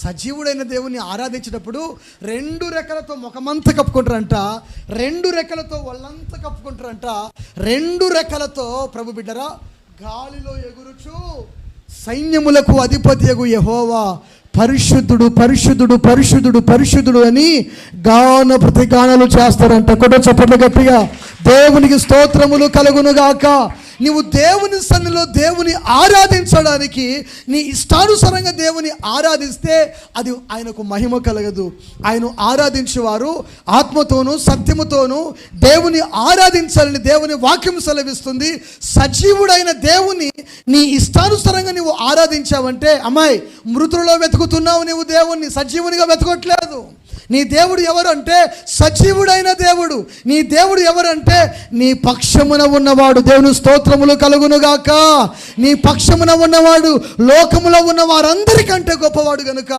సజీవుడైన దేవుని ఆరాధించేటప్పుడు 2 రెక్కలతో ముఖమంతా కప్పుకుంటారంట, 2 రెక్కలతో ఒళ్ళంతా కప్పుకుంటారంట, 2 రెక్కలతో ప్రభు బిడ్డరా గాలిలో ఎగురుచు సైన్యములకు అధిపతియగు యెహోవా పరిశుద్ధుడు పరిశుద్ధుడు పరిశుద్ధుడు పరిశుద్ధుడు అని గాన ప్రతిగానాలు చేస్తారంట. కూడా చప్పట్లు గట్టిగా దేవునికి స్తోత్రములు కలుగునుగాక. నీవు దేవుని సన్నిధిలో దేవుని ఆరాధించడానికి నీ ఇష్టానుసారంగా దేవుని ఆరాధిస్తే అది ఆయనకు మహిమ కలగదు. ఆయన ఆరాధించేవారు ఆత్మతోనూ సత్యముతోనూ దేవుని ఆరాధించాలని దేవుని వాక్యం సెలవిస్తుంది. సజీవుడైన దేవుని నీ ఇష్టానుసారంగా నీవు ఆరాధించావంటే అమ్మాయి మృతులలో వెతుకుతున్నావు, నీవు దేవుణ్ణి సజీవునిగా వెతకట్లేదు. నీ దేవుడు ఎవరంటే సజీవుడైన దేవుడు. నీ దేవుడు ఎవరంటే నీ పక్షమున ఉన్నవాడు. దేవుని స్తోత్రములు కలుగునుగాక. నీ పక్షమున ఉన్నవాడు లోకములో ఉన్న వారందరికంటే గొప్పవాడు గనుక